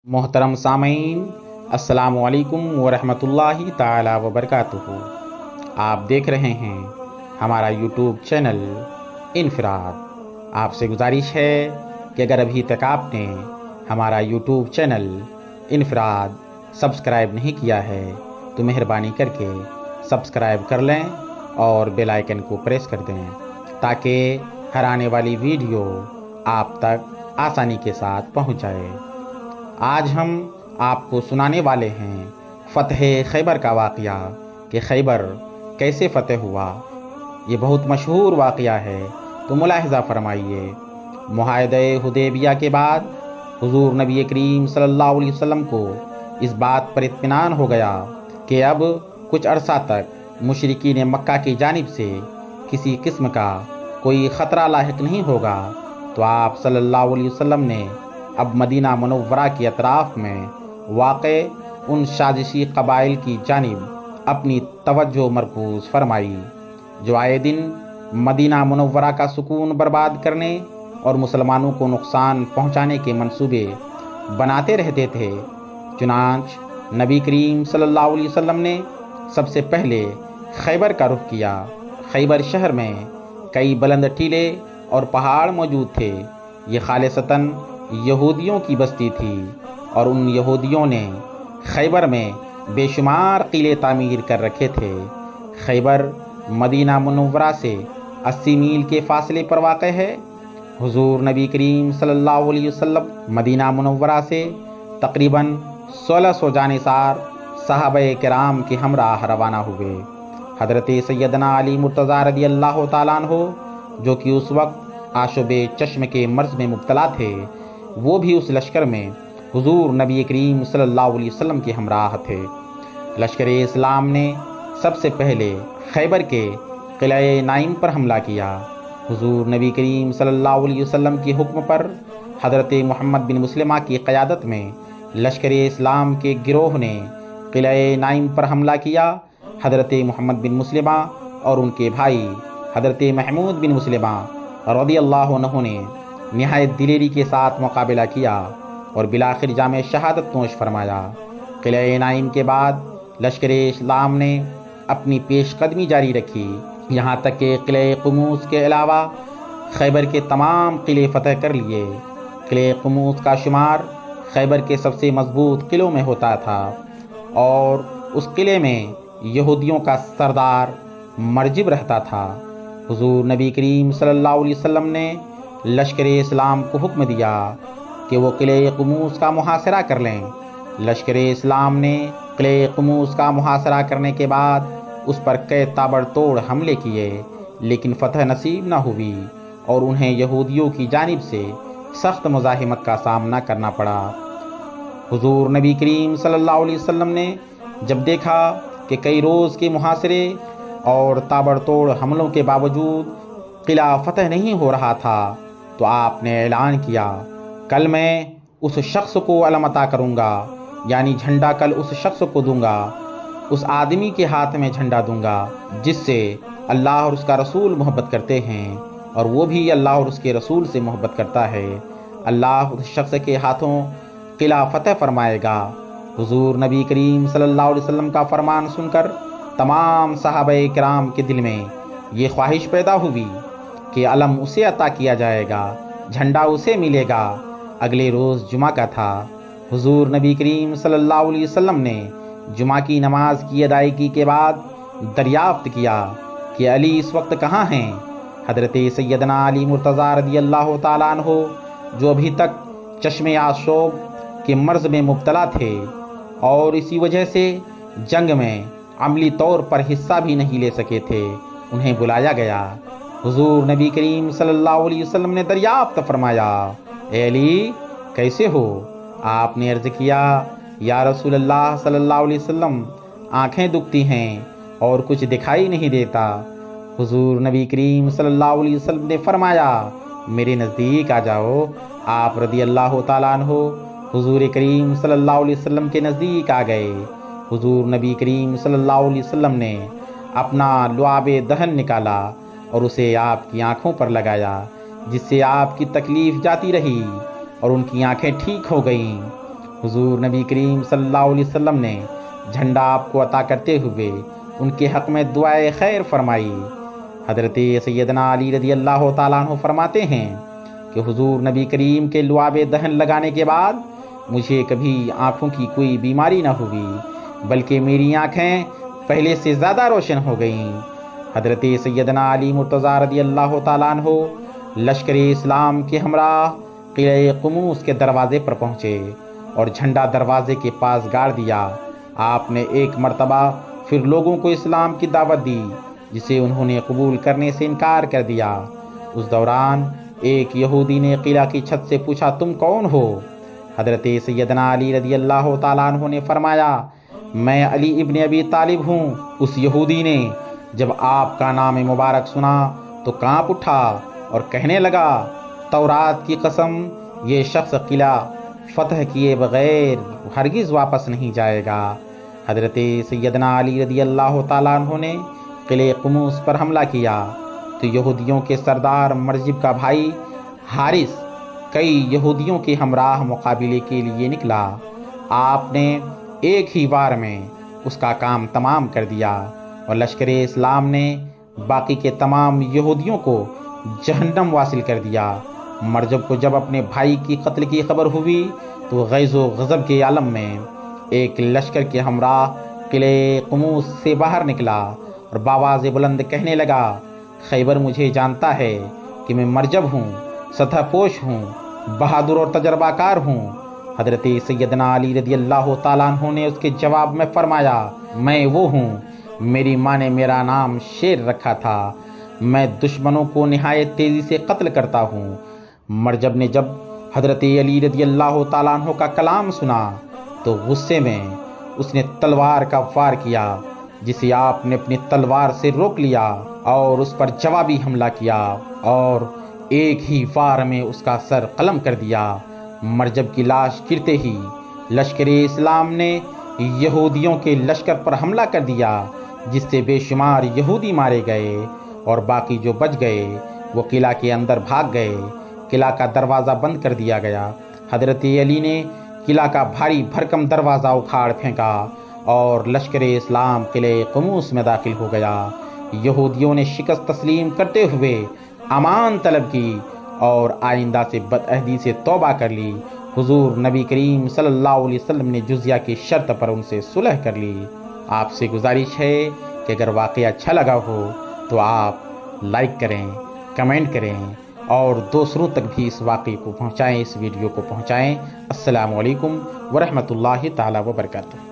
मोहतरम सामीन, अस्सलामुअलैकुम वरहमतुल्लाहि ताला वबरकातुहू। आप देख रहे हैं हमारा यूट्यूब चैनल इनफराद। आपसे गुजारिश है कि अगर अभी तक आपने हमारा यूट्यूब चैनल इनफराद सब्सक्राइब नहीं किया है तो मेहरबानी करके सब्सक्राइब कर लें और बेल आइकन को प्रेस कर दें ताकि हर आने वाली वीडियो आप तक आसानी के साथ पहुंच जाए। आज हम आपको सुनाने वाले हैं फ़तह खैबर का वाक़या कि खैबर कैसे फ़तह हुआ। ये बहुत मशहूर वाक़या है, तो मुलाहिज़ा फरमाइए। मुआहदे हुदैबिया के बाद हुज़ूर नबी करीम सल्लल्लाहु अलैहि वसल्लम को इस बात पर इत्मीनान हो गया कि अब कुछ अरसा तक मुशरिकीन मक्का की जानिब से किसी किस्म का कोई ख़तरा लाहिक नहीं होगा। तो आप सल्लल्लाहु अलैहि वसल्लम ने अब मदीना मुनव्वरा के अतराफ़ में वाक़े उन साजिशी कबाइल की जानिब अपनी तवज्जो मरकूज़ फरमाई जो आए दिन मदीना मुनव्वरा का सुकून बर्बाद करने और मुसलमानों को नुकसान पहुँचाने के मंसूबे बनाते रहते थे। चुनांच नबी करीम सल्लल्लाहु अलैहि वसल्लम ने सबसे पहले खैबर का रुख किया। खैबर शहर में कई बुलंद टीले और पहाड़ मौजूद थे। ये खालिसतन यहूदियों की बस्ती थी और उन यहूदियों ने खैबर में बेशुमार किले तामीर कर रखे थे। खैबर मदीना मुनव्वरा से 80 मील के फासले पर वाक़ है। हुजूर नबी करीम सल्लल्लाहु अलैहि वसल्लम मदीना मुनव्वरा से तकरीबन 1600 जानिसार सहाबाए किराम के हमराह रवाना हुए। हज़रत सैयदना अली मुर्तज़ा रज़ी अल्लाह ताला अन्हु जो कि उस वक्त आशुबे चश्म के मर्ज़ में मुब्तला थे, वो भी उस लश्कर में हुजूर नबी करीम सल्लल्लाहु अलैहि वसल्लम के हमराह थे। लश्कर इस्लाम ने सबसे पहले खैबर के किले नाइम पर हमला किया। हुजूर नबी करीम सल्लल्लाहु अलैहि वसल्लम के हुक्म पर हज़रत मोहम्मद बिन मुस्लिमा की क़यादत में लश्कर इस्लाम के गिरोह ने किले नाइम पर हमला किया। हज़रत मोहम्मद बिन मुस्लिमा और उनके भाई हज़रत महमूद बिन मुस्लिमा रज़ियल्लाहु अन्हु ने निहायत दिलेरी के साथ मुकाबला किया और बिलाखिर जामे शहादत नोश फरमाया। किले नाइम के बाद लश्कर इस्लाम ने अपनी पेशकदमी जारी रखी, यहाँ तक कि किले कुमूस के अलावा खैबर के तमाम किले फ़तह कर लिए। किले कुमूस का शुमार खैबर के सबसे मजबूत किलों में होता था और उस किले में यहूदियों का सरदार मरजिब रहता था। हुजूर नबी करीम सल्लल्लाहु अलैहि वसल्लम ने लश्कर इस्लाम को हुक्म दिया कि वो किले कुमूस का मुहासरा कर लें। लश्कर इस्लाम ने किले कुमूस का मुहासरा करने के बाद उस पर कई ताबड़तोड़ हमले किए, लेकिन फ़तह नसीब न हुई और उन्हें यहूदियों की जानिब से सख्त मुज़ाहिमत का सामना करना पड़ा। हुजूर नबी करीम सल्लल्लाहु अलैहि वसल्लम ने जब देखा कि कई रोज़ के मुहासरे और ताबड़तोड़ हमलों के बावजूद किला फ़तह नहीं हो रहा था, तो आपने ऐलान किया, कल मैं उस शख्स को अलम अता करूँगा, यानी झंडा कल उस शख्स को दूंगा, उस आदमी के हाथ में झंडा दूंगा जिससे अल्लाह और उसका रसूल मोहब्बत करते हैं और वो भी अल्लाह और उसके रसूल से मोहब्बत करता है। अल्लाह उस शख्स के हाथों किला फ़तह फरमाएगा। हुजूर नबी करीम सल्लल्लाहु अलैहि वसल्लम का फरमान सुनकर तमाम सहाबाए किराम के दिल में ये ख्वाहिश पैदा हुई कि अलम उसे अता किया जाएगा, झंडा उसे मिलेगा। अगले रोज़ जुमा का था। हुजूर नबी करीम सल्लल्लाहु अलैहि वसल्लम ने जुमा की नमाज की अदायगी के बाद दरियाफ्त किया कि अली इस वक्त कहाँ हैं। हज़रत सैयदना अली मुर्तज़ा रज़ी अल्लाह ताला अन्हु जो अभी तक चश्मे आशोब के मर्ज़ में मुब्तला थे और इसी वजह से जंग में अमली तौर पर हिस्सा भी नहीं ले सके थे, उन्हें बुलाया गया। हुजूर नबी करीम सल्लल्लाहु अलैहि वसल्लम ने दरियाफ्त फरमाया, ए अली कैसे हो? आपने अर्ज़ किया, या रसूल अल्लाह सल्लल्लाहु अलैहि वसल्लम आँखें दुखती हैं और कुछ दिखाई नहीं देता। हुजूर नबी करीम सल्लल्लाहु अलैहि वसल्लम ने फरमाया, मेरे नज़दीक आ जाओ। आप रज़ी अल्लाह ताला अन्हु हुजूर करीम सल्लल्लाहु अलैहि वसल्लम के नज़दीक आ गए। हुजूर नबी करीम सल्लल्लाहु अलैहि वसल्लम ने अपना लुआबे दहन निकाला और उसे आपकी आँखों पर लगाया, जिससे आपकी तकलीफ़ जाती रही और उनकी आँखें ठीक हो गईं حضور نبی کریم صلی اللہ علیہ وسلم نے جھنڈا آپ کو عطا کرتے ہوئے ان کے حق میں دعائے خیر فرمائی۔ حضرت سیدنا علی رضی اللہ تعالیٰ عنہ فرماتے ہیں کہ حضور نبی کریم کے لعاب دہن لگانے کے بعد مجھے کبھی آنکھوں کی کوئی بیماری نہ ہوئی، بلکہ میری آنکھیں پہلے سے زیادہ روشن ہو گئیں۔ حضرت سیدنا علی مرتضیٰ رضی اللہ تعالیٰ عنہ لشکر اسلام کے ہمراہ قلعہ قموس کے دروازے پر پہنچے اور جھنڈا دروازے کے پاس گاڑ دیا۔ آپ نے ایک مرتبہ پھر لوگوں کو اسلام کی دعوت دی، جسے انہوں نے قبول کرنے سے انکار کر دیا۔ اس دوران ایک یہودی نے قلعہ کی چھت سے پوچھا، تم کون ہو؟ حضرت سیدنا علی رضی اللہ تعالیٰ عنہ نے فرمایا، میں علی ابن ابی طالب ہوں۔ اس یہودی نے جب آپ کا نام مبارک سنا تو کانپ اٹھا اور کہنے لگا، تورات کی قسم، یہ شخص قلعہ فتح کیے بغیر ہرگز واپس نہیں جائے گا۔ حضرت سیدنا علی رضی اللہ تعالیٰ عنہ نے قلعہ قموس پر حملہ کیا تو یہودیوں کے سردار مرجب کا بھائی حارث کئی یہودیوں کے ہمراہ مقابلے کے لیے نکلا۔ آپ نے ایک ہی وار میں اس کا کام تمام کر دیا اور لشکر اسلام نے باقی کے تمام یہودیوں کو جہنم واصل کر دیا۔ مرجب کو جب اپنے بھائی کی قتل کی خبر ہوئی تو غیظ و غضب کے عالم میں ایک لشکر کے ہمراہ قلعہ قموس سے باہر نکلا اور بآواز بلند کہنے لگا، خیبر مجھے جانتا ہے کہ میں مرجب ہوں، سطح پوش ہوں، بہادر اور تجربہ کار ہوں۔ حضرت سیدنا علی رضی اللہ تعالیٰ عنہ نے اس کے جواب میں فرمایا، میں وہ ہوں، میری ماں نے میرا نام شیر رکھا تھا، میں دشمنوں کو نہایت تیزی سے قتل کرتا ہوں۔ مرجب نے جب حضرت علی رضی اللہ تعالیٰ عنہ کا کلام سنا تو غصے میں اس نے تلوار کا وار کیا، جسے آپ نے اپنی تلوار سے روک لیا اور اس پر جوابی حملہ کیا اور ایک ہی وار میں اس کا سر قلم کر دیا۔ مرجب کی لاش گرتے ہی لشکر اسلام نے یہودیوں کے لشکر پر حملہ کر دیا، جس سے بے شمار یہودی مارے گئے اور باقی جو بچ گئے وہ قلعہ کے اندر بھاگ گئے۔ قلعہ کا دروازہ بند کر دیا گیا۔ حضرت علی نے قلعہ کا بھاری بھرکم دروازہ اکھاڑ پھینکا اور لشکر اسلام قلعہ قموس میں داخل ہو گیا۔ یہودیوں نے شکست تسلیم کرتے ہوئے امان طلب کی اور آئندہ سے بدعہدی سے توبہ کر لی۔ حضور نبی کریم صلی اللہ علیہ وسلم نے جزیہ کی شرط پر ان سے صلح کر لی۔ آپ سے گزارش ہے کہ اگر واقعہ اچھا لگا ہو تو آپ لائک کریں، کمنٹ کریں اور دوسروں تک بھی اس واقعے کو پہنچائیں، اس ویڈیو کو پہنچائیں۔ السلام علیکم ورحمۃ اللہ تعالیٰ وبرکاتہ۔